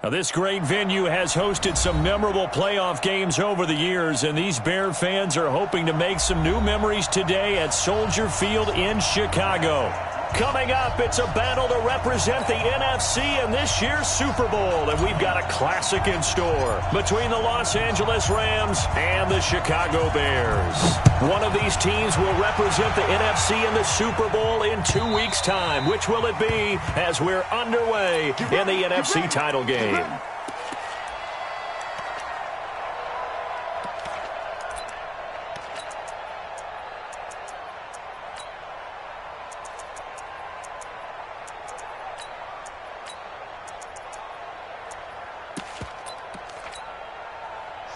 Now, this great venue has hosted some memorable playoff games over the years, and these Bear fans are hoping to make some new memories today at Soldier Field in Chicago. Coming up, it's a battle to represent the NFC in this year's Super Bowl, and we've got a classic in store between the Los Angeles Rams and the Chicago Bears. One of these teams will represent the NFC in the Super Bowl in 2 weeks' time. Which will it be as we're underway in the NFC title game?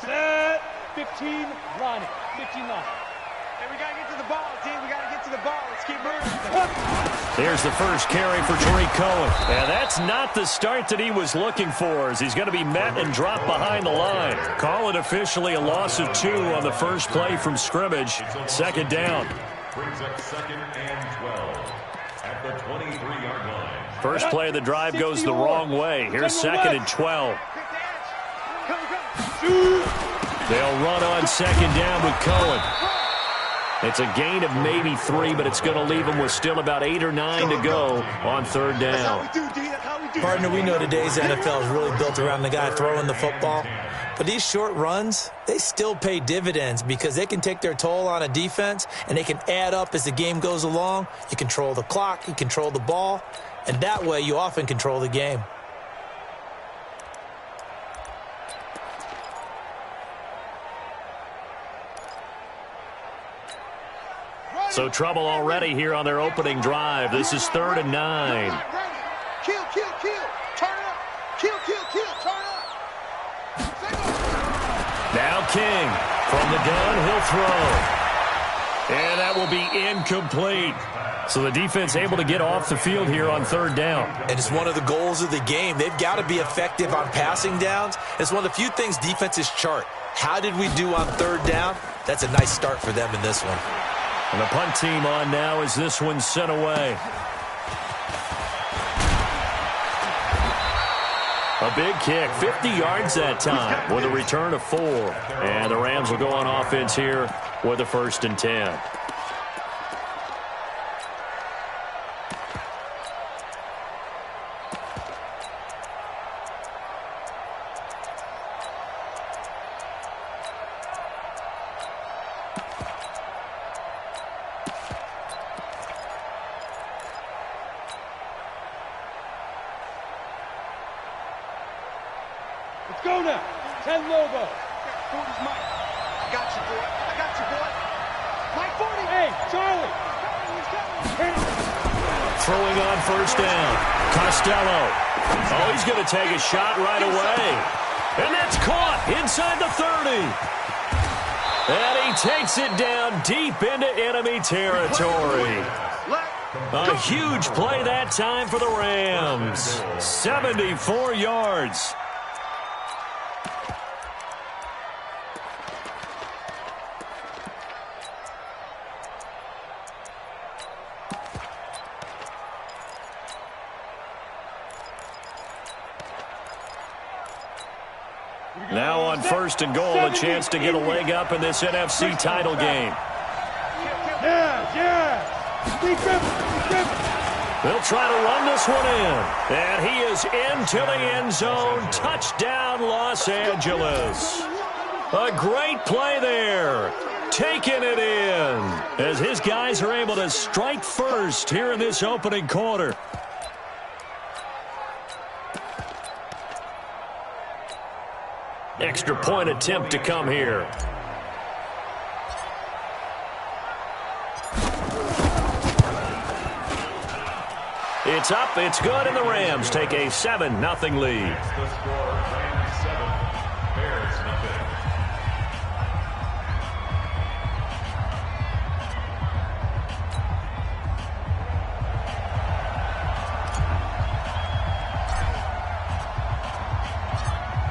Set. 15 line. 15 line. Hey, we got to get to the ball, team. We got to get to the ball. Let's keep moving. There's the first carry for Tariq Cohen. And that's not the start that he was looking for, as he's going to be met and dropped behind the line. Call it officially a loss of 2 on the first play from scrimmage. Second down. Brings up 2nd and 12 at the 23-yard line. First play of the drive goes the wrong way. Here's 2nd and 12. They'll run on 2nd down with Cohen. It's a gain of maybe 3, but it's going to leave them with still about 8 or 9 to go on 3rd down. Partner, we know today's NFL is really built around the guy throwing the football. But these short runs, they still pay dividends because they can take their toll on a defense, and they can add up as the game goes along. You control the clock, you control the ball, and that way you often control the game. So trouble already here on their opening drive. This is 3rd and 9. Kill, kill, kill. Turn up. Kill, kill, kill. Turn up. Now King from the gun. He'll throw. And that will be incomplete. So the defense able to get off the field here on 3rd down. And it's one of the goals of the game. They've got to be effective on passing downs. It's one of the few things defenses chart. How did we do on 3rd down? That's a nice start for them in this one. And the punt team on now as this one's sent away. A big kick, 50 yards that time with a return of 4. And the Rams will go on offense here with a 1st and 10. Let's go now. 10 logo. 40's Mike. I got you, boy. I got you, boy. Mike 40. Hey, Charlie. Throwing on 1st down. Costello. Oh, he's going to take a shot right away. And that's caught inside the 30. And he takes it down deep into enemy territory. A huge play that time for the Rams. 74 yards. Now on 1st and goal, a chance to get a leg up in this NFC title game. They'll try to run this one in. And he is into the end zone. Touchdown, Los Angeles. A great play there. Taking it in as his guys are able to strike first here in this opening quarter. Extra point attempt to come here. It's up, it's good, and the Rams take a 7-0 lead. The score, Rams 7, Bears nothing.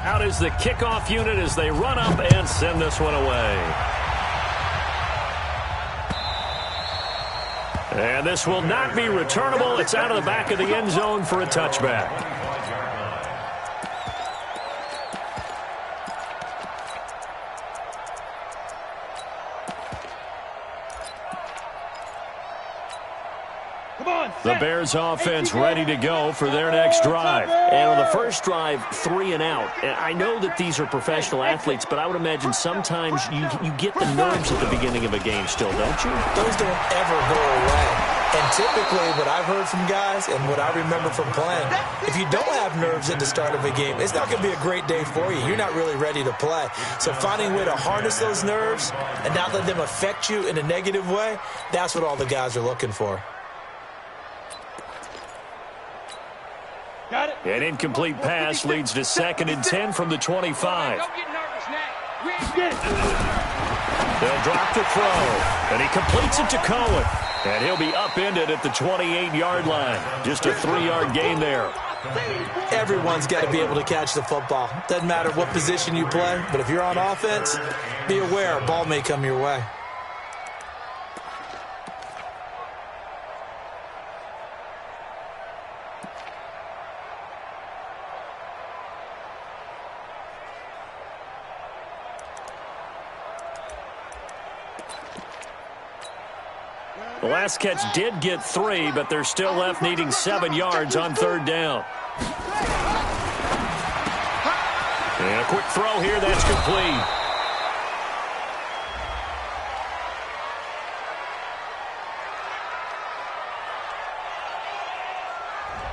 Out is the kickoff unit as they run up and send this one away. And this will not be returnable. It's out of the back of the end zone for a touchback. The Bears offense ready to go for their next drive. And on the first drive, 3 and out. And I know that these are professional athletes, but I would imagine sometimes you get the nerves at the beginning of a game still, don't you? Those don't ever go away. And typically what I've heard from guys and what I remember from playing, if you don't have nerves at the start of a game, it's not going to be a great day for you. You're not really ready to play. So finding a way to harness those nerves and not let them affect you in a negative way, that's what all the guys are looking for. Got it. An incomplete pass leads to 2nd and 10 from the 25. Don't get nervous, Nat. Get it. They'll drop the throw, and he completes it to Cohen. And he'll be upended at the 28-yard line. Just a 3-yard gain there. Everyone's got to be able to catch the football. Doesn't matter what position you play, but if you're on offense, be aware a ball may come your way. The last catch did get 3, but they're still left needing 7 yards on 3rd down. And a quick throw here, that's complete.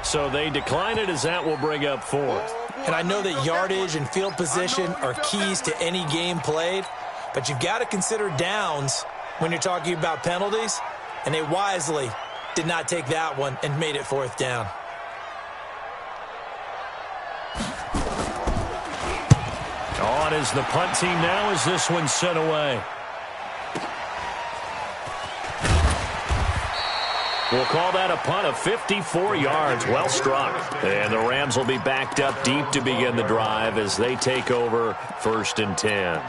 So they decline it as that will bring up 4th. And I know that yardage and field position are keys to any game played, but you've got to consider downs when you're talking about penalties. And they wisely did not take that one and made it 4th down. On is the punt team now as this one's sent away. We'll call that a punt of 54 yards. Well struck. And the Rams will be backed up deep to begin the drive as they take over 1st and 10.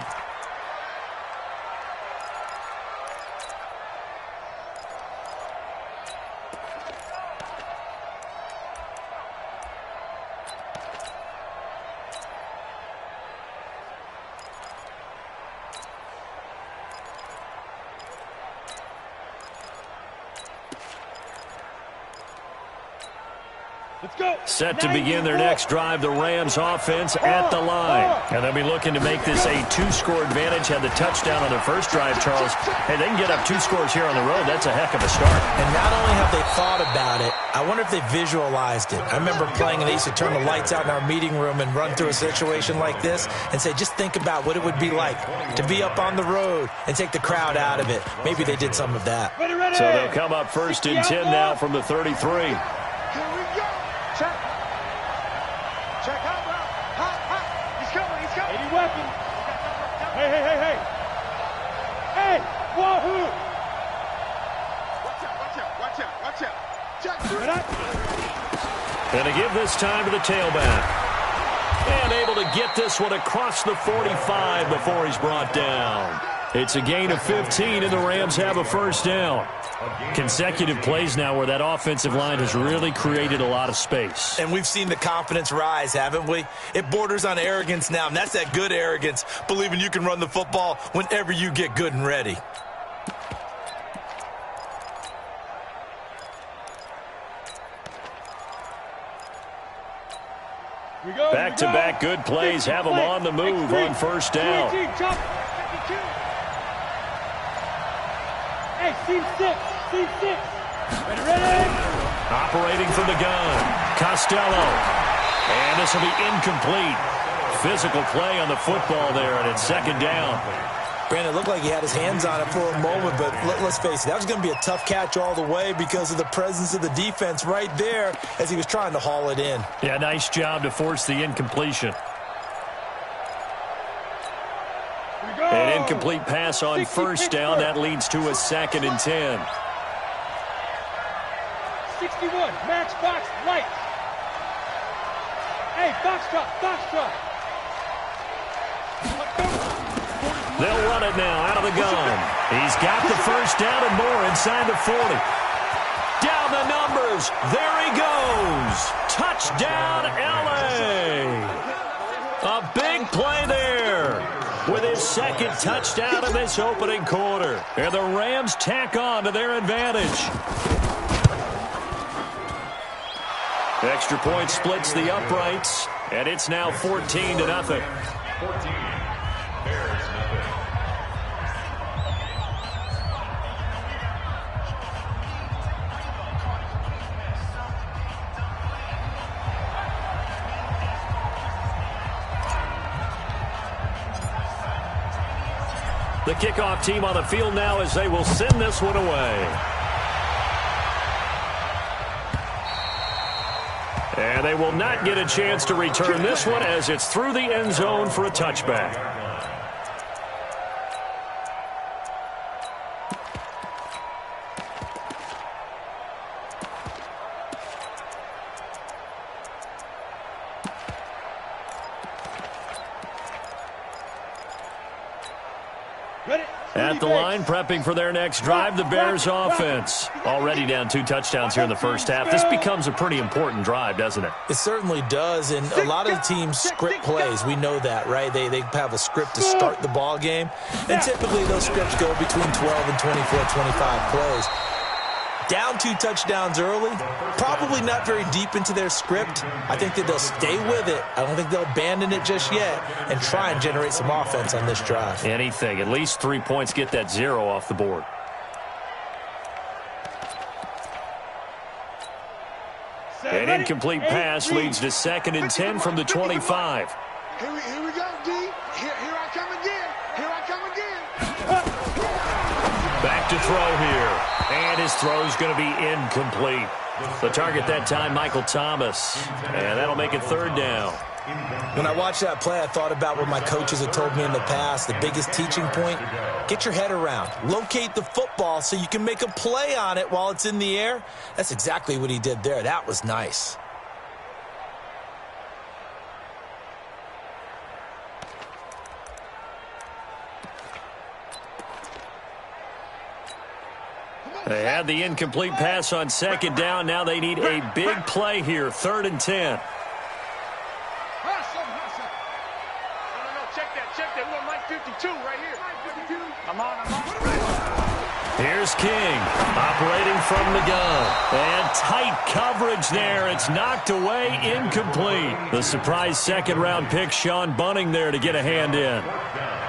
Set to begin their next drive, the Rams offense at the line. And they'll be looking to make this a 2-score advantage. Had the touchdown on their first drive, Charles. Hey, they can get up 2 scores here on the road. That's a heck of a start. And not only have they thought about it, I wonder if they visualized it. I remember playing and they used to turn the lights out in our meeting room and run through a situation like this and say, just think about what it would be like to be up on the road and take the crowd out of it. Maybe they did some of that. So they'll come up 1st and 10 now from the 33. Here we go. Check. Check out, bro. Hot, hot. He's coming, he's coming. 80 weapons. Hey, hey, hey, hey. Hey, wahoo. Watch out, watch out, watch out, watch out. Check. And to give this time to the tailback. And able to get this one across the 45 before he's brought down. It's a gain of 15, and the Rams have a 1st down. Consecutive plays now where that offensive line has really created a lot of space. And we've seen the confidence rise, haven't we? It borders on arrogance now, and that's that good arrogance, believing you can run the football whenever you get good and ready. Back-to-back good plays have them on the move on 1st down. Hey, seam 6. Seam 6. Ready. Operating from the gun, Costello. And this will be incomplete. Physical play on the football there, and it's 2nd down. Brandon, it looked like he had his hands on it for a moment, but let's face it, that was going to be a tough catch all the way because of the presence of the defense right there as he was trying to haul it in. Yeah, nice job to force the incompletion. An incomplete pass on 1st down. That leads to a 2nd and 10. 61, match box, light. Hey, foxtrot. They'll run it now out of the gun. He's got the 1st down and more inside the 40. Down the numbers. There he goes. Touchdown, L.A. A big play there with his 2nd touchdown of this opening quarter. And the Rams tack on to their advantage. Extra point splits the uprights, and it's now 14-0. 14. Bears nothing. The kickoff team on the field now as they will send this one away. And they will not get a chance to return this one as it's through the end zone for a touchback. At the line, prepping for their next drive, the Bears offense. Already down 2 touchdowns here in the first half. This becomes a pretty important drive, doesn't it? It certainly does, and a lot of the teams script plays. We know that, right? They have a script to start the ball game, and typically those scripts go between 12 and 24, 25 plays. Down 2 touchdowns early, probably not very deep into their script. I think that they'll stay with it. I don't think they'll abandon it just yet and try and generate some offense on this drive. Anything. At least 3 points, get that 0 off the board. An incomplete pass leads to 2nd and 10 from the 25. Here we go, D. Here I come again. Here I come again. Back to throw here. And his throw's going to be incomplete. The target that time, Michael Thomas. And that'll make it 3rd down. When I watched that play, I thought about what my coaches had told me in the past. The biggest teaching point, get your head around. Locate the football so you can make a play on it while it's in the air. That's exactly what he did there. That was nice. They had the incomplete pass on 2nd down. Now they need a big play here, 3rd and 10. Check that. We're on Mike 52 right here. I'm on. Here's King, operating from the gun. And tight coverage there. It's knocked away, incomplete. The surprise 2nd-round pick, Sean Bunting there to get a hand in.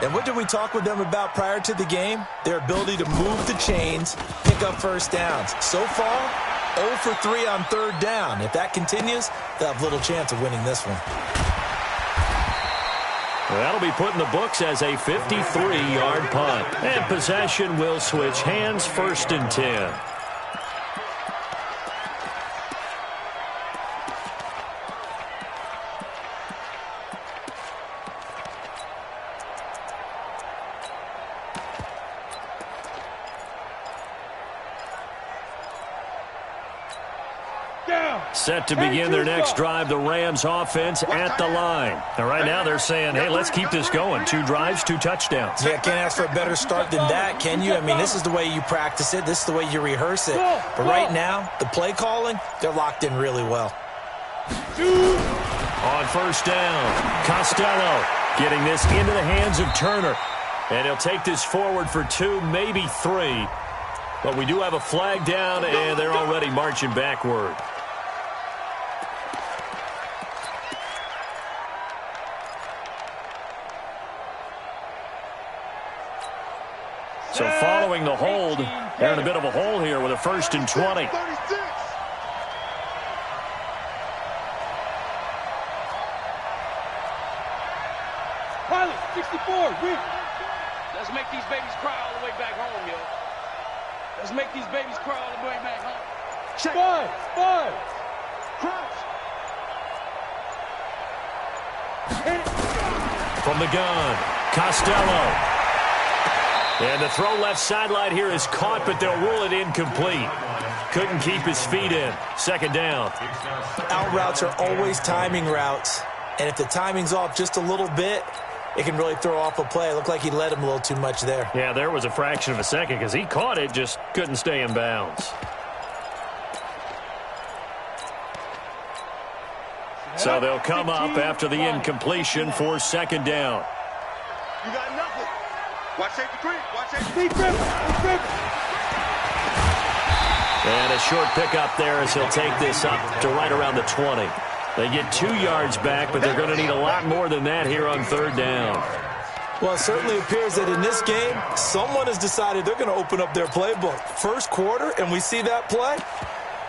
And what did we talk with them about prior to the game? Their ability to move the chains, pick up 1st downs. So far, 0 for 3 on 3rd down. If that continues, they'll have little chance of winning this one. That'll be put in the books as a 53-yard punt. And possession will switch hands, 1st and 10. Set to begin their next drive, the Rams offense at the line. And right now they're saying, hey, let's keep this going. 2 drives, 2 touchdowns. Yeah, can't ask for a better start than that, can you? I mean, this is the way you practice it. This is the way you rehearse it. But right now, the play calling, they're locked in really well. On 1st down, Costello getting this into the hands of Turner. And he'll take this forward for 2, maybe 3. But we do have a flag down, and they're already marching backward. So following the hold, they're in a bit of a hole here with a 1st and 20. Pilot, 64, Rick. Let's make these babies cry all the way back home, yo. Let's make these babies cry all the way back home. Check. 5. Crouch. From the gun, Costello. And the throw left sideline here is caught, but they'll rule it incomplete. Couldn't keep his feet in. 2nd down. Out routes are always timing routes. And if the timing's off just a little bit, it can really throw off a play. It looked like he led him a little too much there. Yeah, there was a fraction of a second because he caught it, just couldn't stay in bounds. So they'll come up after the incompletion for 2nd down. You got nothing. Watch safety creep. Watch safety creep. And a short pickup there as he'll take this up to right around the 20. They get 2 yards back, but they're going to need a lot more than that here on third down. Well, it certainly appears that in this game, someone has decided they're going to open up their playbook. First quarter, and we see that play.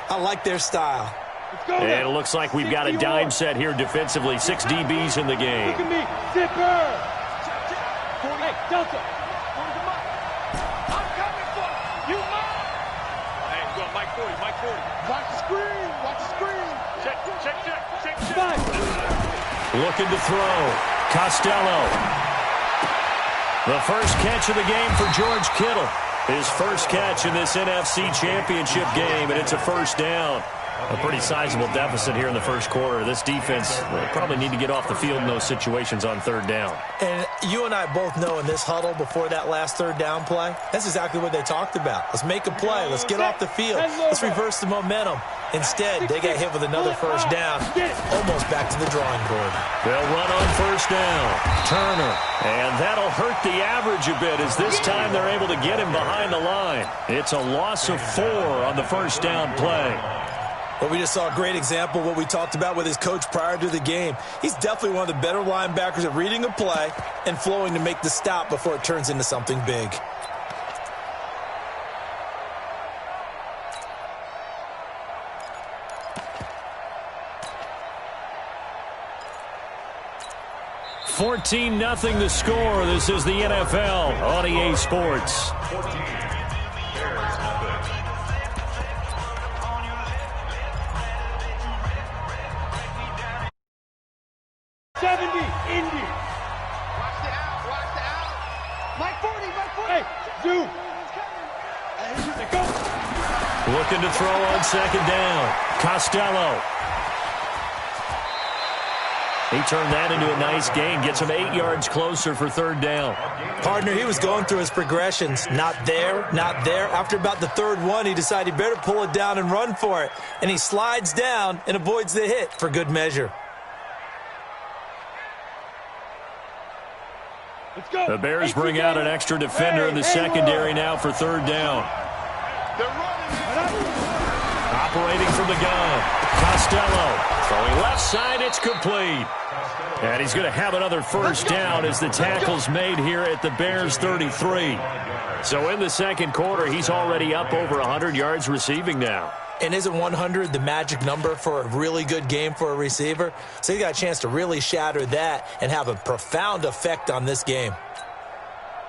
I like their style. And it looks like we've got a dime set here defensively. 6 DBs in the game. Look at me. Zipper. Hey, Delta. I'm coming for you. Mine. Hey, go on, Mike 40, Mike 40. Watch the screen. Watch the screen. Check. Five. Looking to throw. Costello. The first catch of the game for George Kittle. His first catch in this NFC Championship game, and it's a first down. A pretty sizable deficit here in the first quarter. This defense probably need to get off the field in those situations on third down. And you and I both know in this huddle before that last third down play, that's exactly what they talked about. Let's make a play. Let's get off the field. Let's reverse the momentum. Instead, they got hit with another first down, almost back to the drawing board. They'll run on first down. Turner. And that'll hurt the average a bit as this time they're able to get him behind the line. It's a loss of 4 on the first down play. Well, we just saw a great example of what we talked about with his coach prior to the game. He's definitely one of the better linebackers at reading a play and flowing to make the stop before it turns into something big. $14-0 the score. This is the NFL on EA Sports. 70, Indy. Watch the out. Mike 40. Hey, Zoo. Go. Looking to throw on second down. Costello. He turned that into a nice gain. Gets him 8 yards closer for third down. Partner, he was going through his progressions. Not there, not there. After about the third one, he decided he better pull it down and run for it. And he slides down and avoids the hit for good measure. Let's go. The Bears bring out an extra defender in the secondary now for third down. They're running. Operating from the gun. Costello. Throwing left side, it's complete. And he's going to have another first down as the tackle's made here at the Bears 33. So in the second quarter, he's already up over 100 yards receiving now. And isn't 100 the magic number for a really good game for a receiver? So he got a chance to really shatter that and have a profound effect on this game.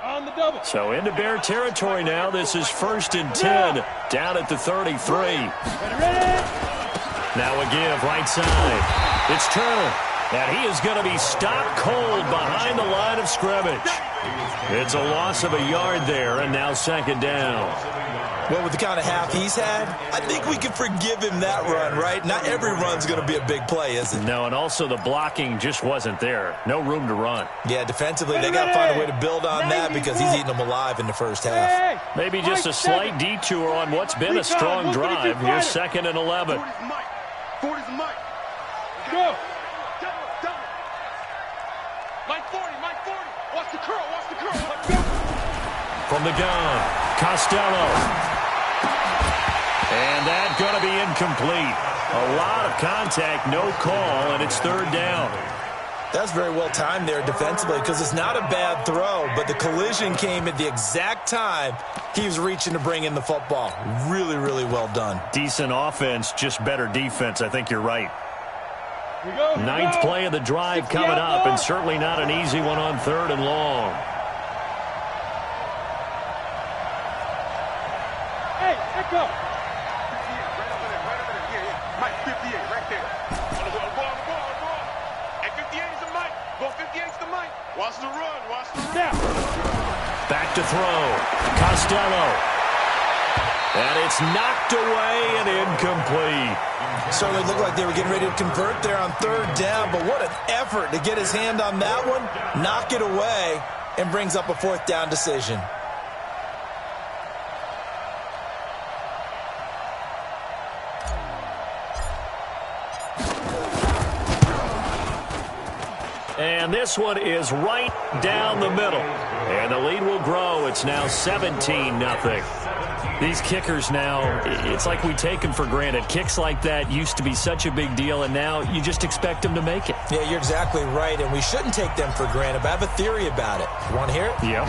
On the double. So into Bear territory now. This is 1st and 10 down at the 33. Ready? Now a give right side. It's Turner. And he is going to be stopped cold behind the line of scrimmage. It's a loss of a yard there, and now second down. Well, with the kind of half he's had, I think we can forgive him that run, right? Not every run's going to be a big play, is it? No, and also the blocking just wasn't there. No room to run. Yeah, defensively, they got to find a way to build on that because he's eating them alive in the first half. Maybe just a slight detour on what's been a strong drive. Here's 2nd and 11. 40's Mike. Go. Mike 40. Watch the curl. From the gun, Costello. And that's going to be incomplete. A lot of contact, no call, and it's third down. That's very well timed there defensively because it's not a bad throw, but the collision came at the exact time he was reaching to bring in the football. Really, really well done. Decent offense, just better defense. I think you're right. We go. 9th play of the drive coming up, and certainly not an easy one on 3rd and long. Hey, echo. Right over there. Yeah. Mike 58, right there. On the ball. Hey, 58 is the Mike. Ball 58 is the Mike. Watch the run. Now. Back to throw. Costello. And it's knocked away and incomplete. Certainly looked like they were getting ready to convert there on 3rd down, but what an effort to get his hand on that one, knock it away, and brings up a 4th down decision. And this one is right down the middle. And the lead will grow. It's now 17-0. These kickers now, it's like we take them for granted. Kicks like that used to be such a big deal, and now you just expect them to make it. Yeah, you're exactly right, and we shouldn't take them for granted, but I have a theory about it. You want to hear it? Yep.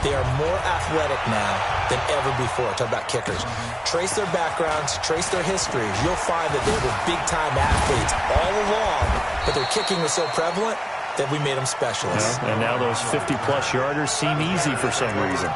They are more athletic now than ever before. Talk about kickers. Trace their backgrounds, trace their histories. You'll find that they were big-time athletes all along, but their kicking was so prevalent that we made them specialists. Yeah, and now those 50-plus yarders seem easy for some reason.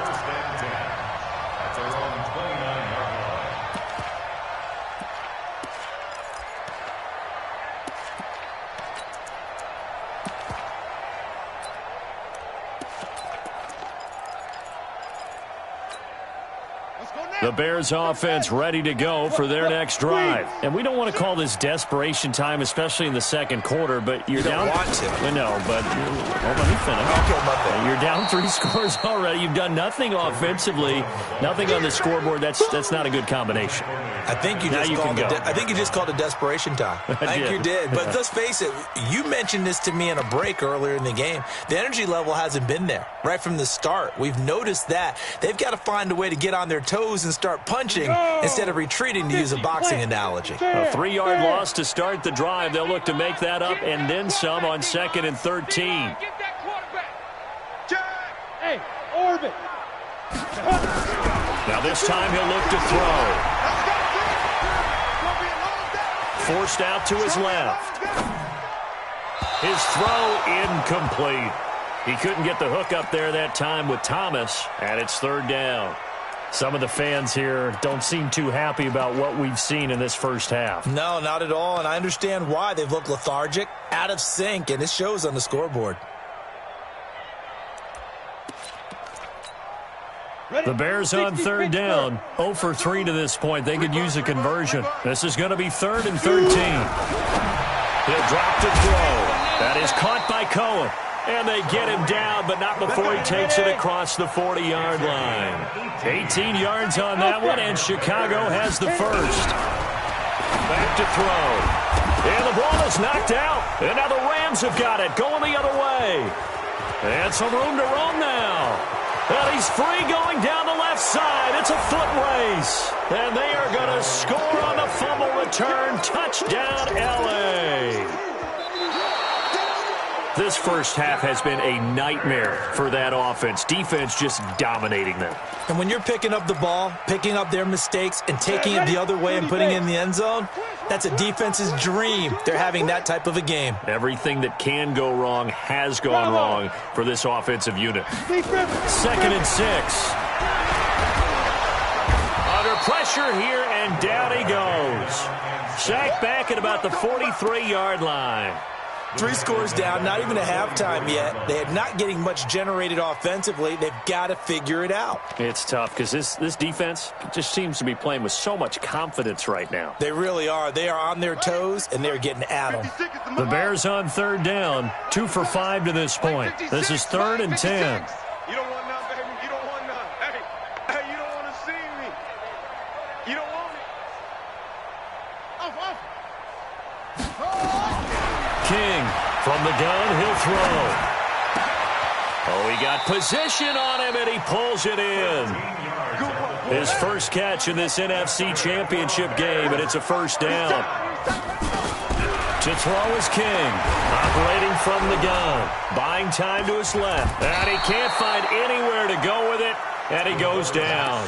The Bears offense ready to go for their next drive. And we don't want to call this desperation time, especially in the second quarter, but you're down. You don't want to. No, but let me finish. Okay, you're down 3 scores already. You've done nothing offensively, nothing on the scoreboard. That's not a good combination. I think you just called it desperation time. I think you did. But let's face it, you mentioned this to me in a break earlier in the game. The energy level hasn't been there right from the start. We've noticed that. They've got to find a way to get on their toes and start punching instead of retreating, to use a boxing analogy. A 3-yard loss to start the drive. They'll look to make that up and then some on 2nd and 13. Hey, orbit. Now this time he'll look to throw. Forced out to his left. His throw incomplete. He couldn't get the hook up there that time with Thomas, and it's 3rd down. Some of the fans here don't seem too happy about what we've seen in this first half. No, not at all, and I understand why. They've looked lethargic, out of sync, and it shows on the scoreboard. The Bears on 3rd down, 0 for 3 to this point. They could use a conversion. This is going to be 3rd and 13. He'll drop to throw. That is caught by Cohen. And they get him down, but not before he takes it across the 40-yard line. 18 yards on that one, and Chicago has the first. Back to throw. And the ball is knocked out. And now the Rams have got it, going the other way. And some room to roam now. And he's free going down the left side. It's a foot race. And they are going to score on the fumble return. Touchdown, L.A. This first half has been a nightmare for that offense. Defense just dominating them. And when you're picking up the ball, picking up their mistakes, and taking it the other way and putting it in the end zone, that's a defense's dream. They're having that type of a game. Everything that can go wrong has gone wrong for this offensive unit. 2nd and 6. Under pressure here, and down he goes. Sacked back at about the 43-yard line. 3 scores down, not even a halftime yet. They are not getting much generated offensively. They've got to figure it out. It's tough because this defense just seems to be playing with so much confidence right now. They really are. They are on their toes, and they're getting at them. The Bears on 3rd down, 2 for 5 to this point. This is 3rd and 10. You don't want none, baby. You don't want none. Hey, you don't want to see me. You don't want me. Off. King from the gun, he'll throw. Oh, he got position on him, and he pulls it in. His first catch in this NFC Championship game, and it's a 1st down. To throw is King, operating from the gun, buying time to his left. And he can't find anywhere to go with it, and he goes down.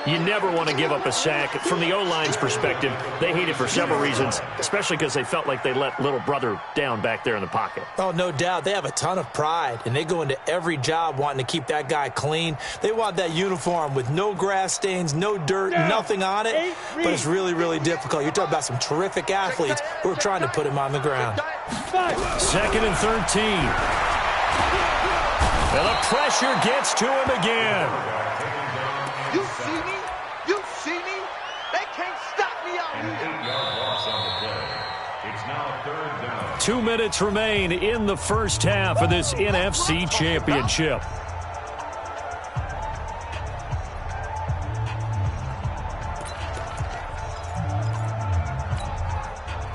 You never want to give up a sack. From the O-line's perspective, they hate it for several reasons, especially because they felt like they let little brother down back there in the pocket. Oh, no doubt. They have a ton of pride, and they go into every job wanting to keep that guy clean. They want that uniform with no grass stains, no dirt, nothing on it, but it's really, really difficult. You're talking about some terrific athletes who are trying to put him on the ground. 2nd and 13. And the pressure gets to him again. You see me? You see me? They can't stop me out here. 8-yard loss on the play. It's now 3rd down. 2 minutes remain in the first half of this NFC Championship.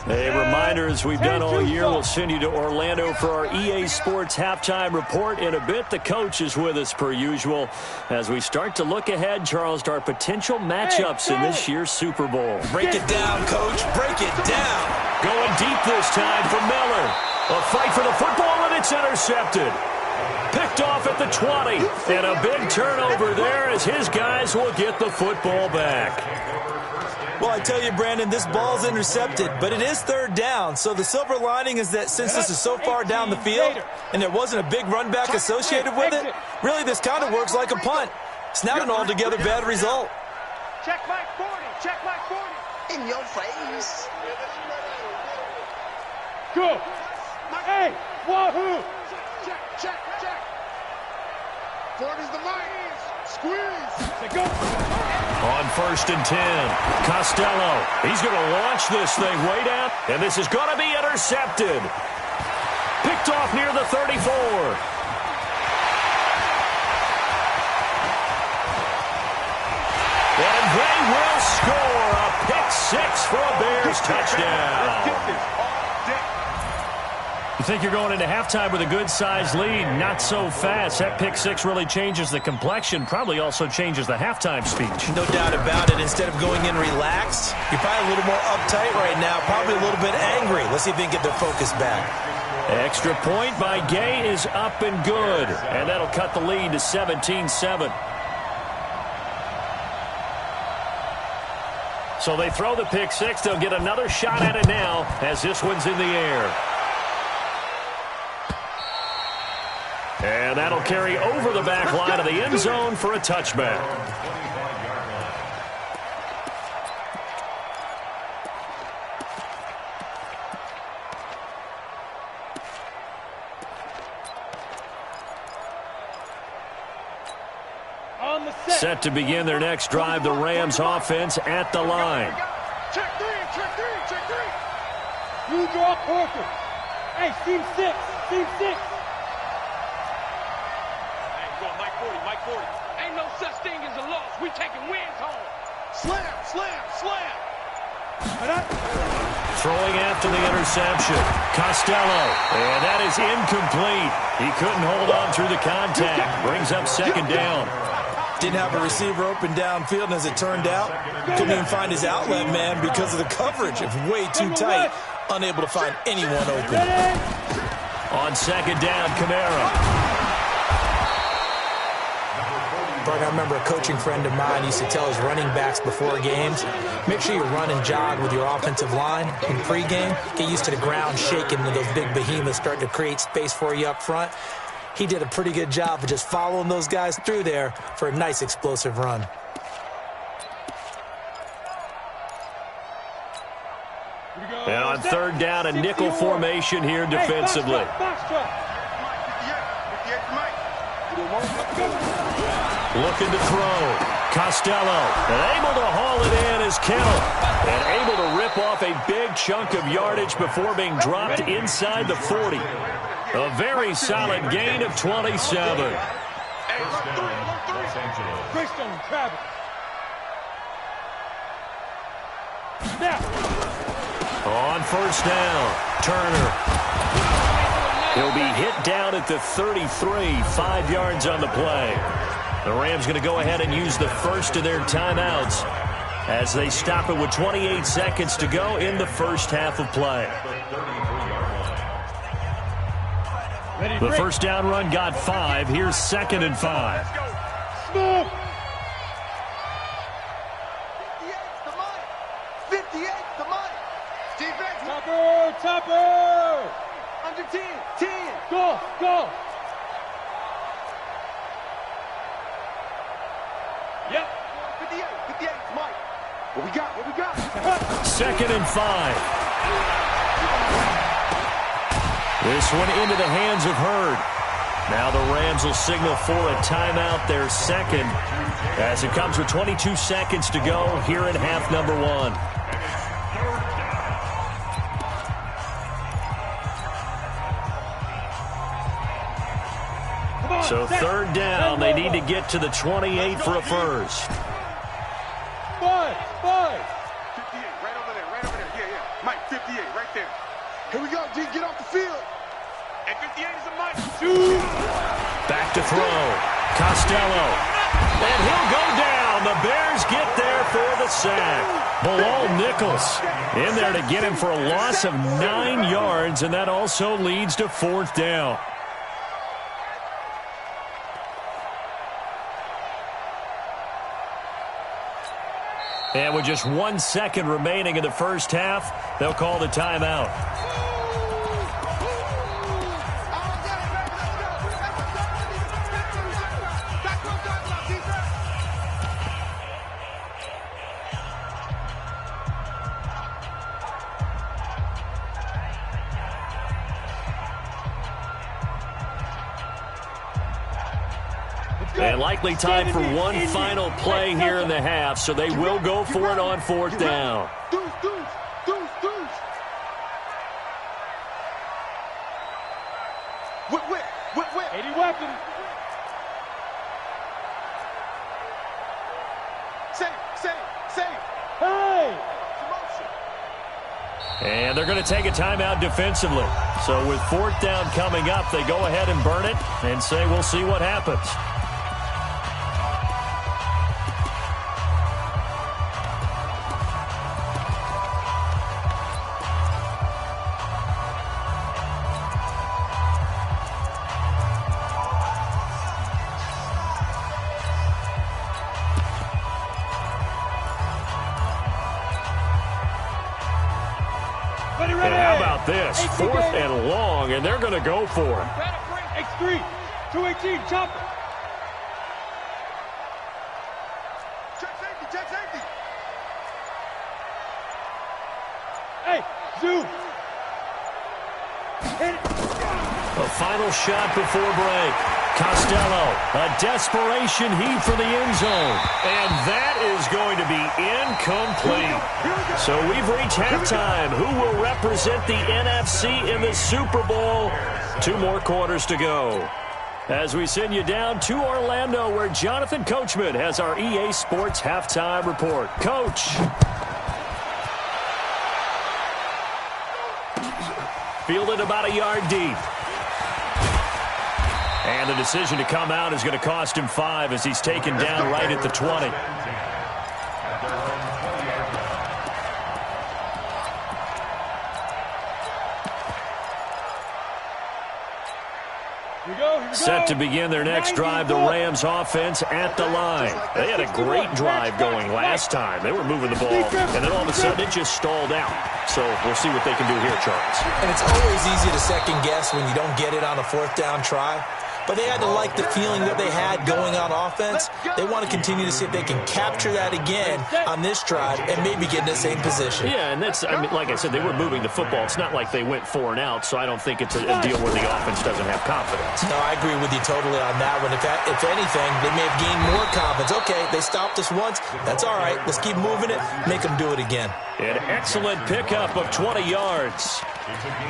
A reminder as we've done all year. We'll send you to Orlando for our EA Sports halftime report in a bit. The coach is with us per usual as we start to look ahead, Charles, to our potential matchups in this year's Super Bowl. Break it down, Coach. Break it down. Going deep this time for Miller. A fight for the football, and it's intercepted. Picked off at the 20. And a big turnover there as his guys will get the football back. Well, I tell you, Brandon, this ball's intercepted, but it is third down. So the silver lining is that since this is so far down the field and there wasn't a big run back associated with it, really this kind of works like a punt. It's not an altogether bad result. Check Mike 40. Check Mike 40. In your face. Go. Hey, wahoo. Check. 40's the mic. Squeeze. Go. On 1st and 10, Costello. He's going to launch this thing way down, and this is going to be intercepted. Picked off near the 34. And they will score a pick six for a Bears touchdown. You think you're going into halftime with a good-sized lead? Not so fast. That pick six really changes the complexion, probably also changes the halftime speech. No doubt about it. Instead of going in relaxed, you're probably a little more uptight right now, probably a little bit angry. Let's see if they can get their focus back. Extra point by Gay is up and good, and that'll cut the lead to 17-7. So they throw the pick six. They'll get another shot at it now as this one's in the air. And that'll carry over the back line of the end zone for a touchback. Set to begin their next drive, the Rams offense at the line. Check three. You draw Parker. Hey, team six. Mike 40. Ain't no such thing as a loss. We taking wins home. Slam. Throwing after the interception. Costello. And that is incomplete. He couldn't hold on through the contact. Brings up second down. Didn't have a receiver open downfield, and as it turned out, couldn't even find his outlet man because of the coverage. It's way too tight. Unable to find anyone open. On second down, Kamara. I remember a coaching friend of mine used to tell his running backs before games, make sure you run and jog with your offensive line in pregame. Get used to the ground shaking when those big behemoths start to create space for you up front. He did a pretty good job of just following those guys through there for a nice explosive run. And on third down, a nickel formation here defensively. Looking to throw. Costello. And able to haul it in is Kittle. And able to rip off a big chunk of yardage before being dropped inside the 40. A very solid gain of 27. Christian Travis. On first down, Turner. He'll be hit down at the 33, 5 yards on the play. The Rams going to go ahead and use the first of their timeouts as they stop it with 28 seconds to go in the first half of play. The first down run got 5. Here's 2nd and 5. Smooth. 58's the money. Defense. Topper. Under 10. Go. Yep. 58's Mike. What we got? 2nd and 5. This one into the hands of Hurd. Now the Rams will signal for a timeout, their second, as it comes with 22 seconds to go here in half number 1. So third down, they need to get to the 28 for a first. 5. 58, right over there. Yeah. Mike, 58, right there. Here we go, D. Get off the field. At 58 is a mic. Back to throw. Costello. And he'll go down. The Bears get there for the sack. Bilal Nichols in there to get him for a loss of 9 yards, and that also leads to 4th down. And with just 1 second remaining in the first half, they'll call the timeout. And likely time for one final play here in the half, so they will go for it on 4th down. Whip. 80 weapons. Save. Hey! And they're going to take a timeout defensively. So with 4th down coming up, they go ahead and burn it and say we'll see what happens. And how about this? 4th and long, and they're going to go for it. X3, 218, chopper. Check safety. Hey, Zoo. Hit it. A final shot before break. Costello, a desperation heave for the end zone. And that is going to be incomplete. So we've reached halftime. Who will represent the NFC in the Super Bowl? 2 more quarters to go. As we send you down to Orlando, where Jonathan Coachman has our EA Sports halftime report. Coach. Fielded about a yard deep. And the decision to come out is going to cost him 5 as he's taken down right at the 20. Here we go. Set to begin their next drive, the Rams offense at the line. They had a great drive going last time. They were moving the ball, and then all of a sudden it just stalled out. So we'll see what they can do here, Charles. And it's always easy to second guess when you don't get it on a 4th down try. But they had to like the feeling that they had going on offense. They want to continue to see if they can capture that again on this drive and maybe get in the same position. Yeah, and that's, I mean, like I said, they were moving the football. It's not like they went 4 and out, so I don't think it's a deal where the offense doesn't have confidence. No, I agree with you totally on that one. If anything, they may have gained more confidence. Okay, they stopped us once. That's all right. Let's keep moving it. Make them do it again. An excellent pickup of 20 yards.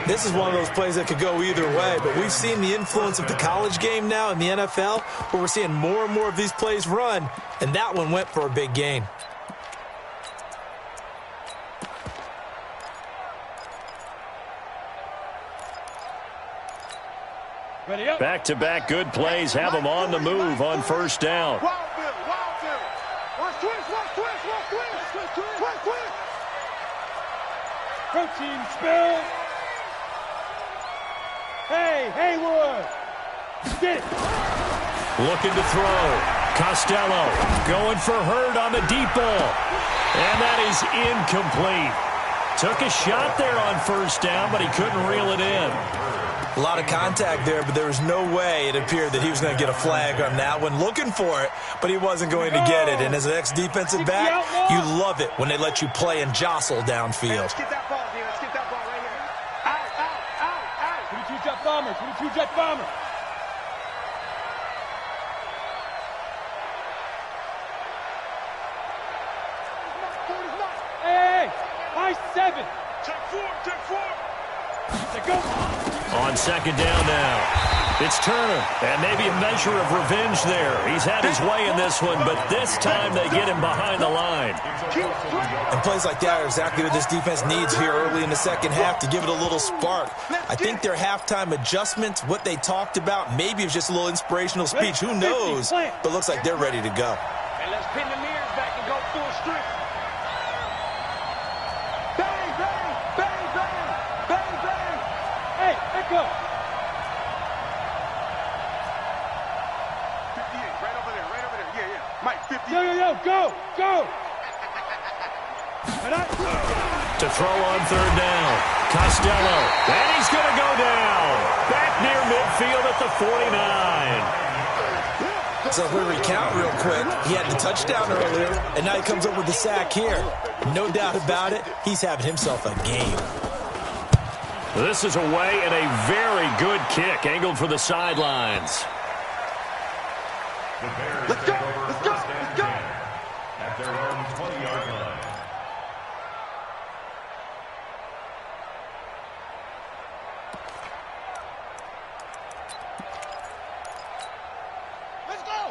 This is one of those plays that could go either way, but we've seen the influence of the college game now in the NFL, where we're seeing more and more of these plays run, and that one went for a big gain. Ready up. Back-to-back good plays have them on the move on 1st down. Wild Bill. Watch twist. Protein spill. Hey, Haywood. Get it. Looking to throw. Costello going for Hurd on the deep ball. And that is incomplete. Took a shot there on 1st down, but he couldn't reel it in. A lot of contact there, but there was no way it appeared that he was going to get a flag on that one. Looking for it, but he wasn't going to get it. And as an ex-defensive back, you love it when they let you play and jostle downfield. Let's get that ball, dude. Let's get that ball right here. 22 jet bomber. 22 jet bomber. Hey, high 7. Check 4. Go. On 2nd down now. It's Turner, and maybe a measure of revenge there. He's had his way in this one, but this time they get him behind the line. And plays like that are exactly what this defense needs here early in the second half to give it a little spark. I think their halftime adjustments, what they talked about, maybe it's just a little inspirational speech. Who knows? But looks like they're ready to go. And let's pin the mirrors back and go full strength. Bang, bang, bang, bang, bang, bang. Hey, echo. 58, right over there, right over there. Yeah, yeah. Mike, 58. Yo, go, go. To throw on third down. Costello. And he's going to go down. Back near midfield at the 49. So if we recount real quick, he had the touchdown earlier, and now he comes up with the sack here. No doubt about it, he's having himself a game. This is away and a very good kick angled for the sidelines. Let's go, let's go, let's go. At their own 20-yard line.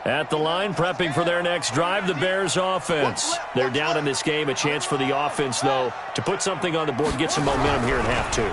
At the line, prepping for their next drive, the Bears offense. They're down in this game. A chance for the offense, though, to put something on the board, get some momentum here in half two.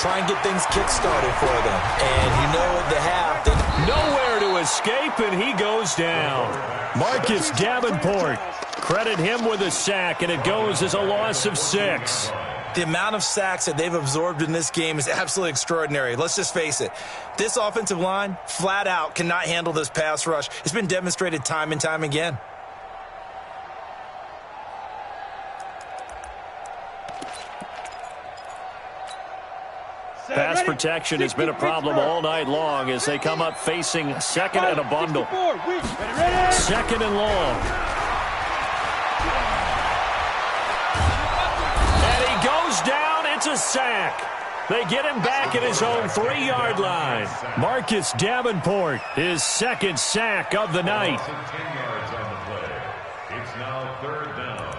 Try and get things kick-started for them. And you know at the half, nowhere to escape, and he goes down. Marcus Davenport. Credit him with a sack, and it goes as a loss of 6. the amount of sacks that they've absorbed in this game is absolutely extraordinary. Let's just face it. This offensive line, flat out, cannot handle this pass rush. It's been demonstrated time and time again. Pass protection has been a problem all night long as they come up facing second and a bundle. Second and long. And he goes down. It's a sack. They get him back at his own 3-yard line. Marcus Davenport, his second sack of the night. 10 yards on the play. It's now third down.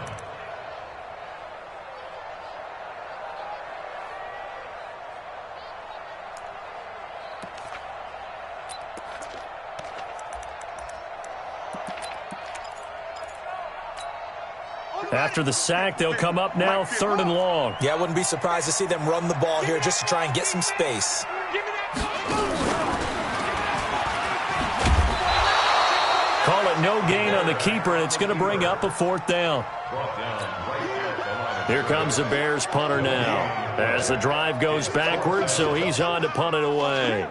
After the sack, they'll come up now third and long. Yeah, I wouldn't be surprised to see them run the ball here just to try and get some space. Call it no gain on the keeper, and it's going to bring up a fourth down. Here comes the Bears punter now as the drive goes backwards, so he's on to punt it away.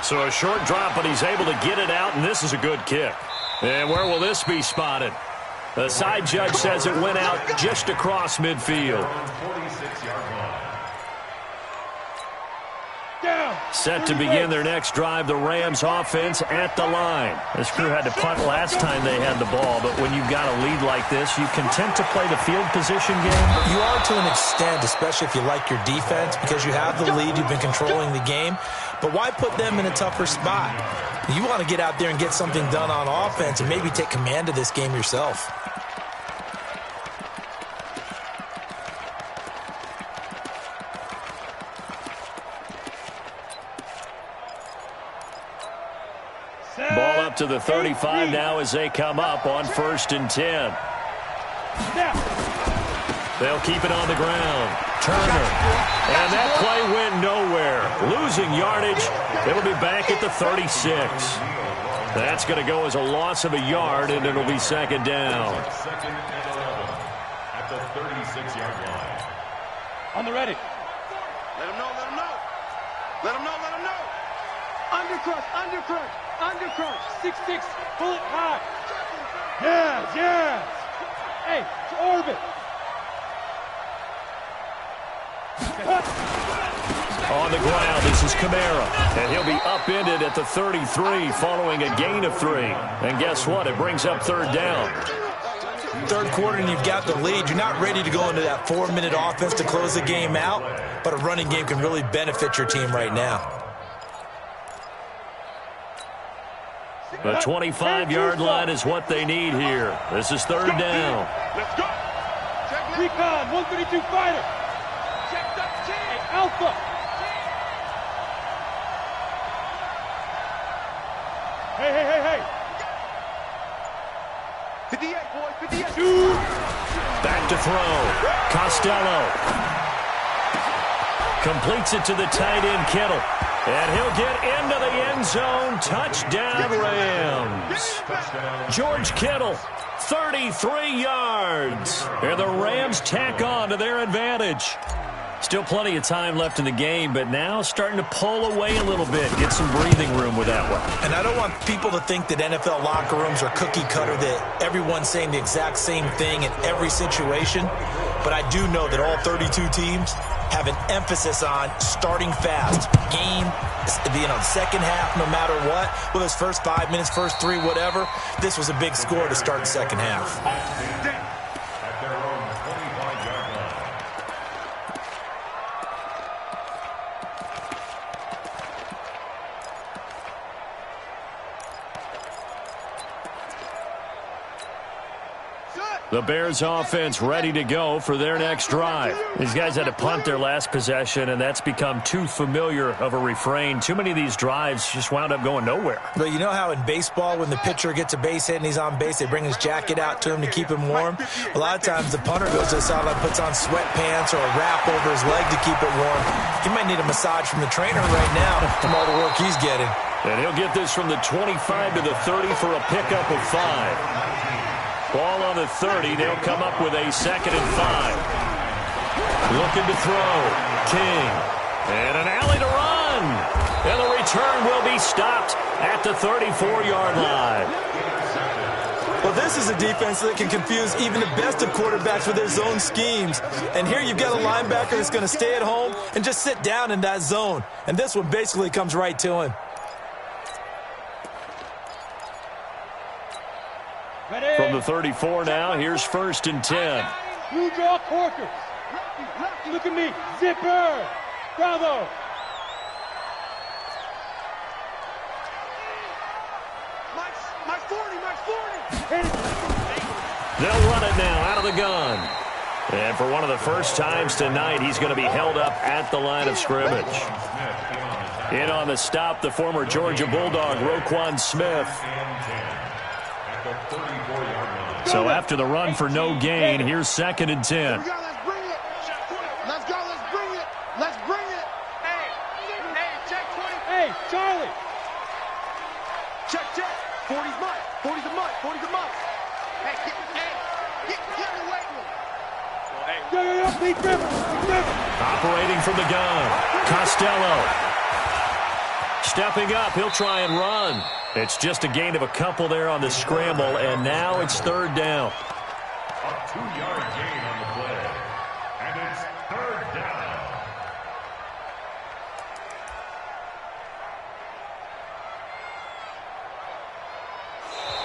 So a short drop, but he's able to get it out, and this is a good kick. And where will this be spotted? The side judge says it went out just across midfield. Set to begin their next drive, the Rams offense at the line. This crew had to punt last time they had the ball, but when you've got a lead like this, you content to play the field position game? You are to an extent, especially if you like your defense, because you have the lead, you've been controlling the game. But why put them in a tougher spot? You want to get out there and get something done on offense and maybe take command of this game yourself. Ball up to the 35 now as they come up on 1st and 10. They'll keep it on the ground. Turner. And that play went nowhere. Losing yardage. It'll be back at the 36. That's going to go as a loss of a yard, and it'll be second down. Second and 11 at the 36-yard line. On the ready. Let him know, let him know. Let him know, let him know. Undercrush, undercrush, undercrush. 6-6, pull it high. Yes, yes. Hey, to orbit. On the ground, this is Kamara, and he'll be upended at the 33 following a gain of 3. And guess what? It brings up third down. Third quarter and you've got the lead. You're not ready to go into that 4-minute offense to close the game out, but a running game can really benefit your team right now. The 25-yard line is what they need here. This is third down. Let's go. Recon, 132 fighter. Hey, Alpha. Hey, hey, hey, hey. 58, boys, 58. Back to throw. Costello. Completes it to the tight end, Kittle. And he'll get into the end zone. Touchdown, Rams. George Kittle, 33 yards. And the Rams tack on to their advantage. Still plenty of time left in the game, but now starting to pull away a little bit. Get some breathing room with that one. And I don't want people to think that NFL locker rooms are cookie cutter, that everyone's saying the exact same thing in every situation. But I do know that all 32 teams have an emphasis on starting fast. Game, second half, no matter what. Whether it's first 5 minutes, first 3, whatever. This was a big score to start the second half. At their own 25-yard line. The Bears offense ready to go for their next drive. These guys had to punt their last possession, and that's become too familiar of a refrain. Too many of these drives just wound up going nowhere. But you know how in baseball, when the pitcher gets a base hit and he's on base, they bring his jacket out to him to keep him warm? A lot of times the punter goes to the sideline, puts on sweatpants or a wrap over his leg to keep it warm. He might need a massage from the trainer right now from all the work he's getting. And he'll get this from the 25 to the 30 for a pickup of 5. Ball on the 30. They'll come up with a 2nd and 5. Looking to throw. King. And an alley to run. And the return will be stopped at the 34-yard line. Well, this is a defense that can confuse even the best of quarterbacks with their zone schemes. And here you've got a linebacker that's going to stay at home and just sit down in that zone. And this one basically comes right to him. From the 34 now, here's 1st and 10. You draw corkers. Look at me. Zipper. Bravo. Mike 40, Mike 40. They'll run it now out of the gun. And for one of the first times tonight, he's going to be held up at the line of scrimmage. In on the stop, the former Georgia Bulldog, Roquan Smith. So after the run for no gain, here's 2nd and 10. Let's bring it. Let's go, let's bring it. Let's bring it. Hey, check 20. Hey, Charlie. Check. 40's mine. 40's a month. 40's a month. Hey, get in the weight room. Yo, Pete Rivers. Operating from the gun, Costello. Stepping up, he'll try and run. It's just a gain of a couple there on the scramble, and now it's 3rd down. A 2-yard gain on the play. And it's 3rd down.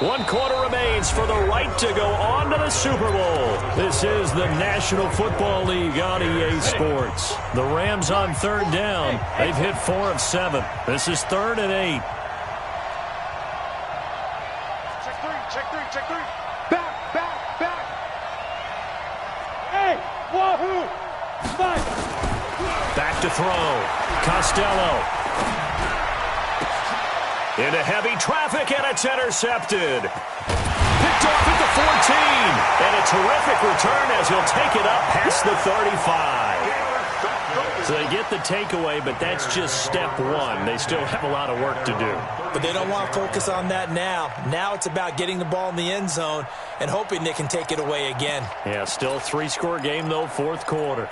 One quarter remains for the right to go on to the Super Bowl. This is the National Football League on EA Sports. The Rams on 3rd down. They've hit 4 of 7. This is 3rd and 8. Check 3. Back. Hey, wahoo. Fight. Back to throw. Costello. Into heavy traffic, and it's intercepted. Picked off at the 14. And a terrific return as he'll take it up past the 35. So they get the takeaway, but that's just step 1. They still have a lot of work to do. But they don't want to focus on that now. Now it's about getting the ball in the end zone and hoping they can take it away again. Yeah, still a 3-score game, though, 4th quarter.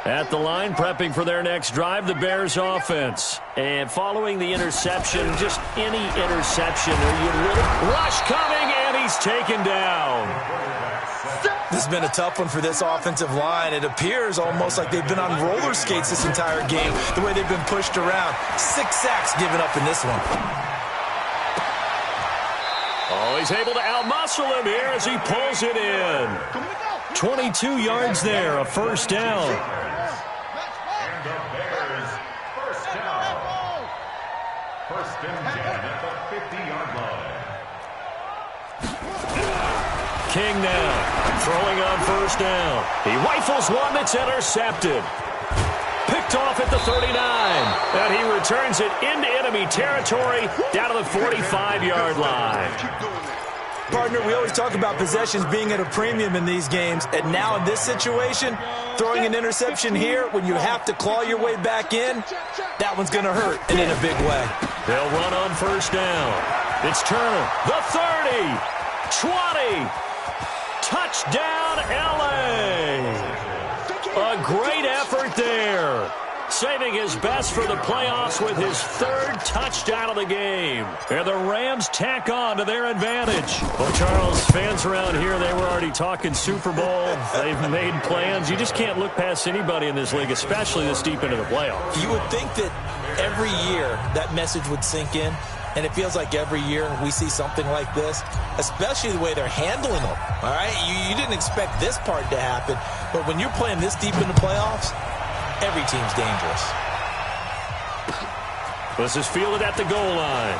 At the line, prepping for their next drive, the Bears offense. And following the interception, just any interception, are you really... Rush coming, and he's taken down. This has been a tough one for this offensive line. It appears almost like they've been on roller skates this entire game, the way they've been pushed around. 6 sacks given up in this one. Oh, he's able to outmuscle him here as he pulls it in. 22 yards there, a 1st down. And the Bears, 1st down. 1st and 10 at the 50-yard line. King now, throwing on 1st down. He rifles one that's intercepted. Picked picked off at the 39. And he returns it into enemy territory down to the 45-yard line. Partner, we always talk about possessions being at a premium in these games, and now in this situation, throwing an interception here when you have to claw your way back in, that one's going to hurt, and in a big way. They'll run on first down. It's Turner, the 30, 20, touchdown, L.A. A great effort there. Saving his best for the playoffs with his third touchdown of the game. And the Rams tack on to their advantage. Well, Charles, fans around here, they were already talking Super Bowl. They've made plans. You just can't look past anybody in this league, especially this deep into the playoffs. You would think that every year that message would sink in, and it feels like every year we see something like this, especially the way they're handling them. All right? You didn't expect this part to happen, but when you're playing this deep in the playoffs, every team's dangerous. This is fielded at the goal line.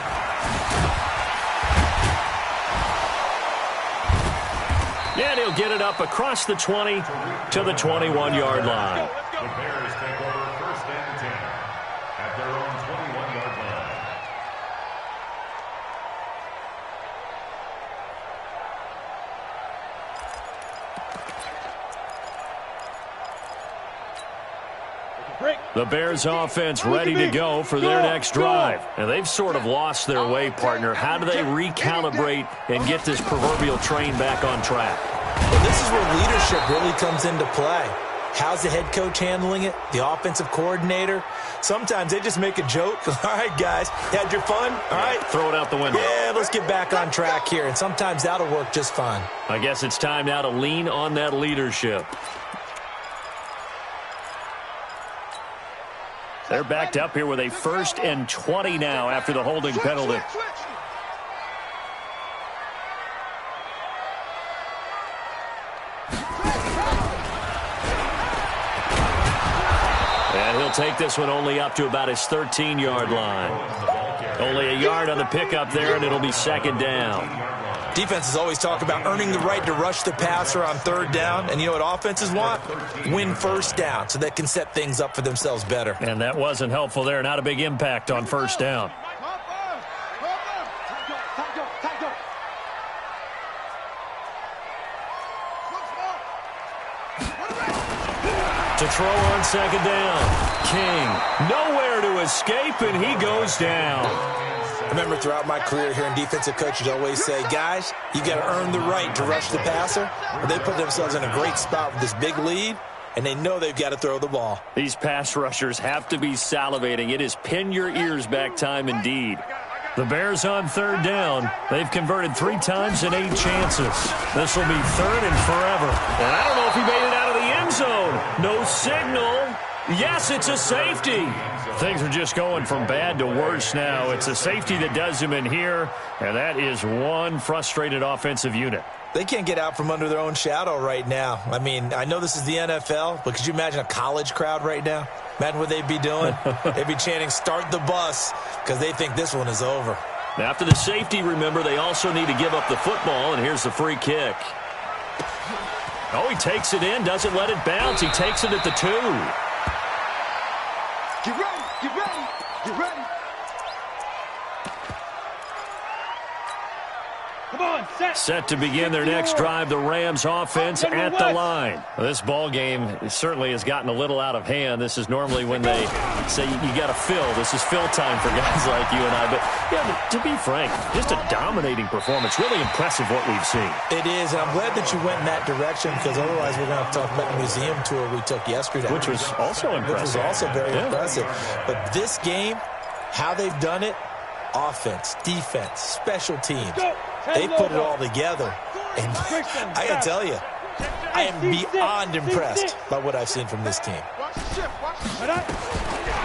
And he'll get it up across the 20 to the 21-yard line. The Bears take over first and 10 at their own 21-yard line. The Bears offense ready to go for their next drive. And they've sort of lost their way, partner. How do they recalibrate and get this proverbial train back on track? Well, this is where leadership really comes into play. How's the head coach handling it? The offensive coordinator? Sometimes they just make a joke. All right, guys, had your fun? All right. Throw it out the window. Yeah, let's get back on track here. And sometimes that'll work just fine. I guess it's time now to lean on that leadership. They're backed up here with a 1st and 20 now after the holding penalty. And he'll take this one only up to about his 13-yard line. Only a yard on the pickup there, and it'll be 2nd down. Defenses always talk about earning the right to rush the passer on 3rd down. And you know what offenses want? Win 1st down so they can set things up for themselves better. And that wasn't helpful there. Not a big impact on 1st down. To throw on 2nd down. King nowhere to escape, and he goes down. I remember throughout my career hearing defensive coaches always say, guys, you got to earn the right to rush the passer. But they put themselves in a great spot with this big lead, and they know they've got to throw the ball. These pass rushers have to be salivating. It is pin your ears back time indeed. The Bears on 3rd down. They've converted 3 times in 8 chances. This will be 3rd and forever. And I don't know if he made it out of the end zone. No signal. Yes, it's a safety. Things are just going from bad to worse now. It's a safety that does him in here, and that is one frustrated offensive unit. They can't get out from under their own shadow right now. I mean, I know this is the NFL, but could you imagine a college crowd right now? Imagine what they'd be doing. They'd be chanting, start the bus, because they think this one is over. After the safety, remember, they also need to give up the football, and here's the free kick. Oh, he takes it in, doesn't let it bounce. He takes it at the 2. Get ready, get ready, get ready. Come on, Set to begin their next drive, the Rams offense at the line. This ball game certainly has gotten a little out of hand. This is normally when they say you got to fill. This is fill time for guys like you and I. But yeah, to be frank, just a dominating performance. Really impressive what we've seen. It is, and I'm glad that you went in that direction because otherwise we're going to have to talk about the museum tour we took yesterday. Which was also impressive. Which was also very impressive. But this game, how they've done it, offense, defense, special teams, they put it all together. And I got to tell you, I am beyond impressed by what I've seen from this team.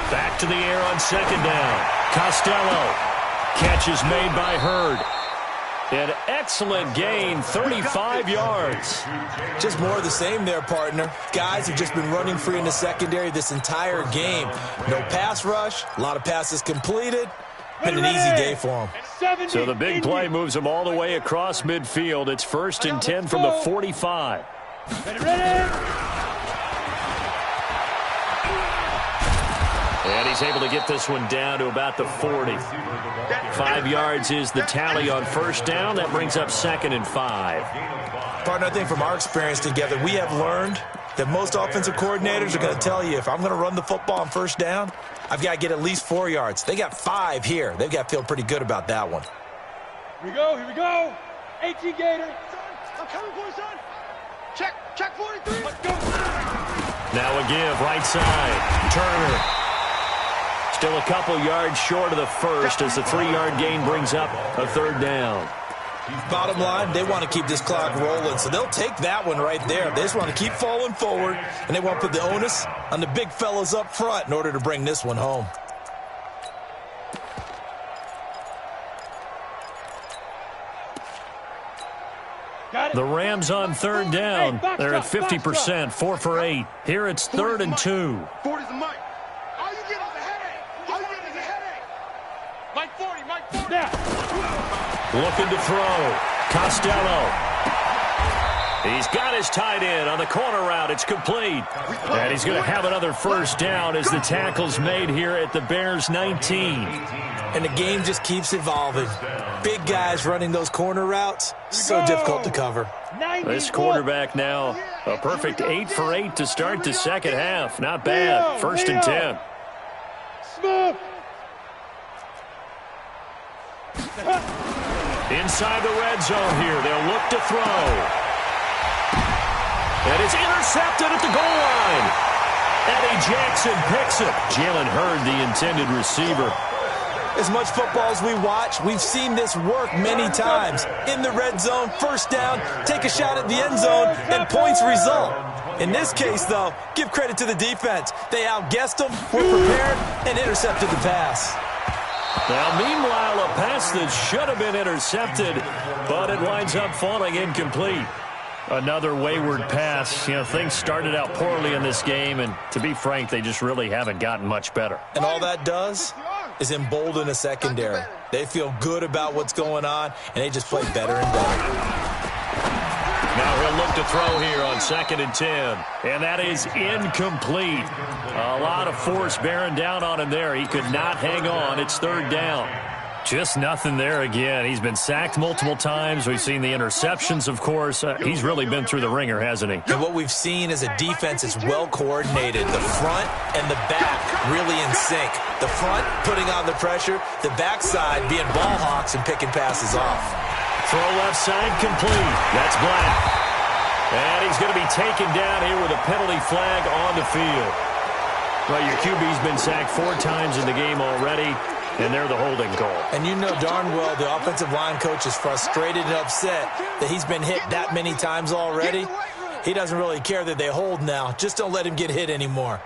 Back to the air on 2nd down. Costello. Catch is made by Hurd. An excellent gain, 35 yards. Just more of the same there, partner. Guys have just been running free in the secondary this entire game. No pass rush, a lot of passes completed. Been an easy day for them. So the big play moves them all the way across midfield. It's 1st and 10 from the 45. And he's able to get this one down to about the 40. 5 yards is the tally on first down. That brings up 2nd and 5. Partner, I think from our experience together, we have learned that most offensive coordinators are going to tell you, if I'm going to run the football on first down, I've got to get at least 4 yards. They got 5 here. They've got to feel pretty good about that one. Here we go. 18 Gator. I'm coming for you, son. Check 43. Let's go. Now a give, right side. Turner. Still a couple yards short of the first as the 3-yard gain brings up a 3rd down. Bottom line, they want to keep this clock rolling, so they'll take that one right there. They just want to keep falling forward, and they want to put the onus on the big fellas up front in order to bring this one home. The Rams on 3rd down. They're at 50%, 4 for 8. Here it's 3rd and 2. 40's the mic. All you get is a headache. All you get is a headache. Mike 40, Mike 40. Looking to throw. Costello. He's got his tight end on the corner route. It's complete. And he's going to have another first down as the tackle's made here at the Bears 19. And the game just keeps evolving. Big guys running those corner routes, so difficult to cover. This quarterback now, a perfect 8 for 8 to start the second half. Not bad. 1st and 10. Smith. Inside the red zone here. They'll look to throw. And it's intercepted at the goal line. Eddie Jackson picks it. Jalen Hurd, the intended receiver. As much football as we watch, we've seen this work many times. In the red zone, first down, take a shot at the end zone, and points result. In this case, though, give credit to the defense. They outguessed them, were prepared, and intercepted the pass. Now, meanwhile, a pass that should have been intercepted, but it winds up falling incomplete. Another wayward pass. You know, things started out poorly in this game, and to be frank, they just really haven't gotten much better. And all that does is embolden a secondary. They feel good about what's going on, and they just play better and better. Now he'll look to throw here on 2nd and 10. And that is incomplete. A lot of force bearing down on him there. He could not hang on. It's 3rd down. Just nothing there again. He's been sacked multiple times. We've seen the interceptions, of course. He's really been through the ringer, hasn't he? And what we've seen is a defense that's well coordinated. The front and the back really in sync. The front putting on the pressure. The backside being ball hawks and picking passes off. Throw left side complete. That's Black. And he's going to be taken down here with a penalty flag on the field. Well, your QB's been sacked 4 times in the game already. And they're the holding call. And you know darn well the offensive line coach is frustrated and upset that he's been hit that many times already. He doesn't really care that they hold now. Just don't let him get hit anymore.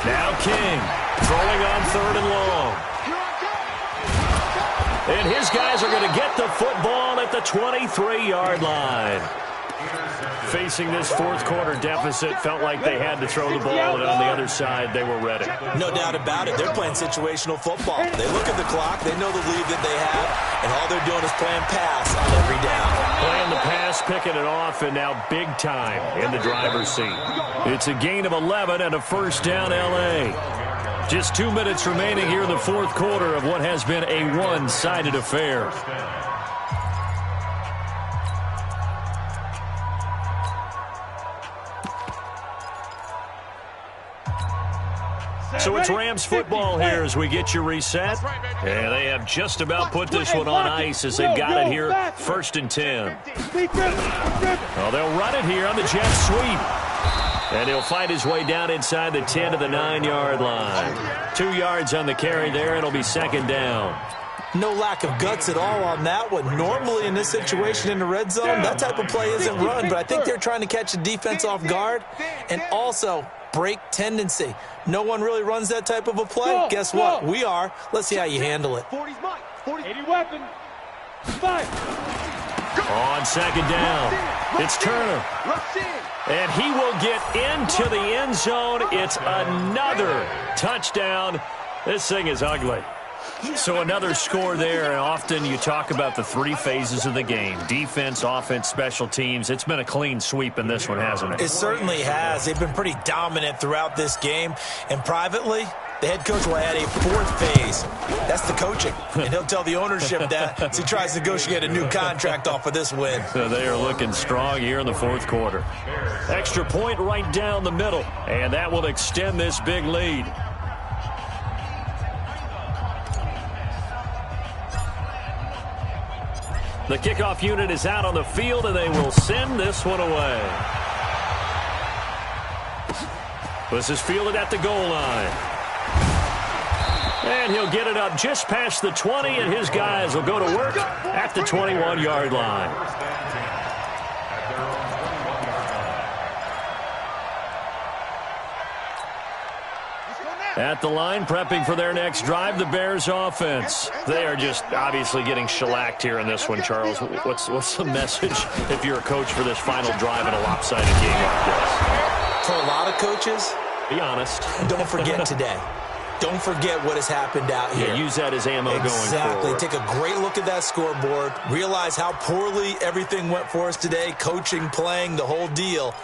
Now King throwing on 3rd and long. And his guys are going to get the football at the 23-yard line. Facing this 4th quarter deficit, felt like they had to throw the ball, and on the other side, they were ready. No doubt about it. They're playing situational football. They look at the clock, they know the lead that they have, and all they're doing is playing pass on every down. Playing the pass, picking it off, and now big time in the driver's seat. It's a gain of 11 and a first down, L.A. Just 2 minutes remaining here in the 4th quarter of what has been a one-sided affair. So it's Rams football here as we get you reset. And they have just about put this one on ice as they've got it here, 1st and 10. Well, they'll run it here on the jet sweep. And he'll fight his way down inside the 10 to the 9-yard line. 2 yards on the carry there. It'll be 2nd down. No lack of guts at all on that one. Normally in this situation in the red zone, that type of play isn't run. But I think they're trying to catch the defense off guard and also break tendency. No one really runs that type of a play. Guess what? We are. Let's see how you handle it. 40's mine. 40. 80 weapon. 5. On 2nd down, it's Turner. And he will get into the end zone. It's another touchdown. This thing is ugly. So another score there, and often you talk about the three phases of the game: defense, offense, special teams. It's been a clean sweep in this one, hasn't it? It certainly has. They've been pretty dominant throughout this game. And privately, the head coach will add a fourth phase. That's the coaching. And he'll tell the ownership that as he tries to negotiate a new contract off of this win. So they are looking strong here in the fourth quarter. Extra point right down the middle, and that will extend this big lead. The kickoff unit is out on the field, and they will send this one away. This is fielded at the goal line. And he'll get it up just past the 20, and his guys will go to work at the 21-yard line. At the line, prepping for their next drive, the Bears offense. They are just obviously getting shellacked here in this one, Charles. What's the message if you're a coach for this final drive in a lopsided game like this? For a lot of coaches, be honest. Don't forget today. Don't forget what has happened out here. Yeah, use that as ammo going forward. Exactly. Take a great look at that scoreboard. Realize how poorly everything went for us today. Coaching, playing, the whole deal.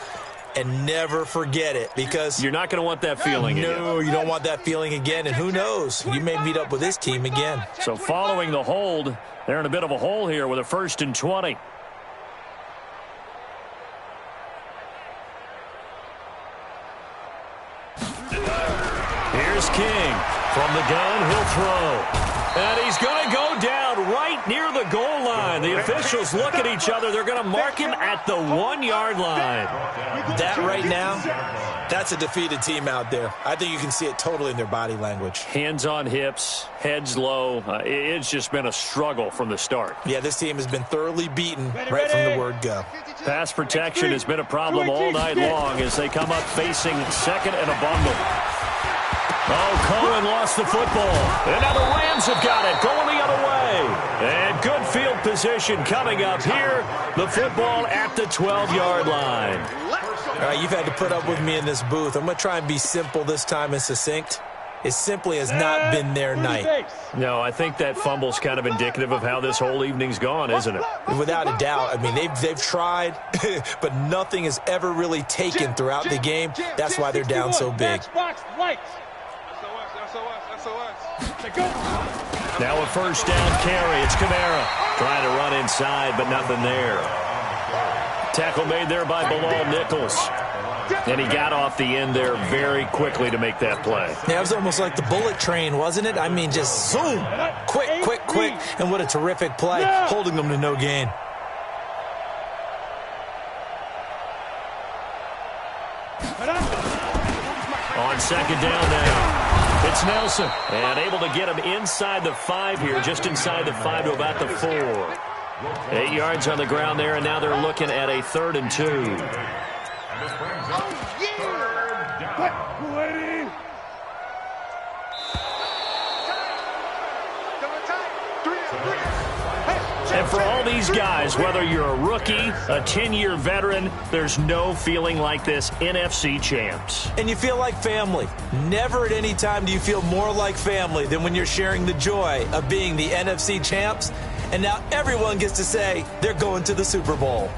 And never forget it, because you're not going to want that feeling again. No, you don't want that feeling again. And who knows? You may meet up with this team again. So following the hold, they're in a bit of a hole here with a 1st and 20. Here's King. From the gun, he'll throw. And he's going to go down right near the goal line. The officials look at each other. They're going to mark him at the 1-yard line. That right now, that's a defeated team out there. I think you can see it totally in their body language. Hands on hips, heads low. It's just been a struggle from the start. Yeah, this team has been thoroughly beaten right from the word go. Pass protection has been a problem all night long as they come up facing second and a bundle. Oh, Cohen lost the football. And now the Rams have got it, going the other way. And good field position coming up here. The football at the 12-yard line. All right, you've had to put up with me in this booth. I'm going to try and be simple this time and succinct. It simply has not been their night. No, I think that fumble's kind of indicative of how this whole evening's gone, isn't it? Without a doubt. I mean, they've tried, but nothing has ever really taken throughout the game. That's why they're down so big. Now a 1st down carry. It's Kamara trying to run inside, but nothing there. Tackle made there by Bilal Nichols. And he got off the end there very quickly to make that play. Yeah, it was almost like the bullet train, wasn't it? I mean, just zoom. Quick. And what a terrific play, holding them to no gain. On 2nd down now. It's Nelson, and able to get him inside the 5 here, just inside the 5 to about the 4. 8 yards on the ground there, and now they're looking at a 3rd and 2. And for all these guys, whether you're a rookie, a 10-year veteran, there's no feeling like this NFC champs. And you feel like family. Never at any time do you feel more like family than when you're sharing the joy of being the NFC champs. And now everyone gets to say they're going to the Super Bowl.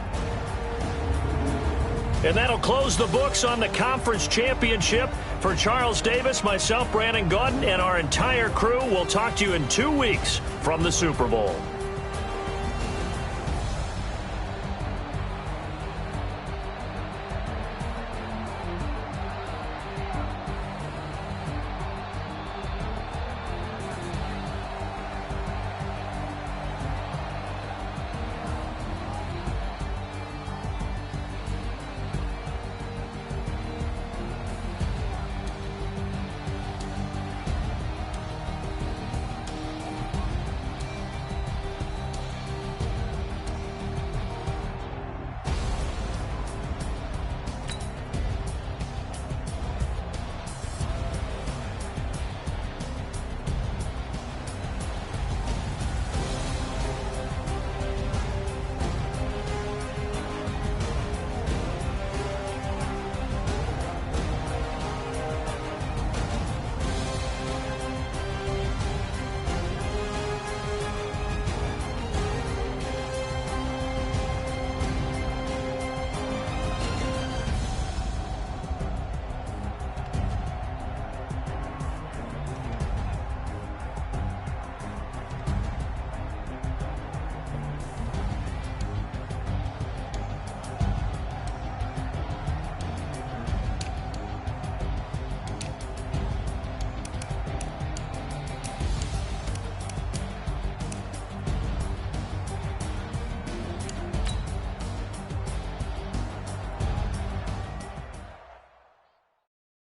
And that'll close the books on the conference championship. For Charles Davis, myself, Brandon Gaudin, and our entire crew, we'll talk to you in 2 weeks from the Super Bowl.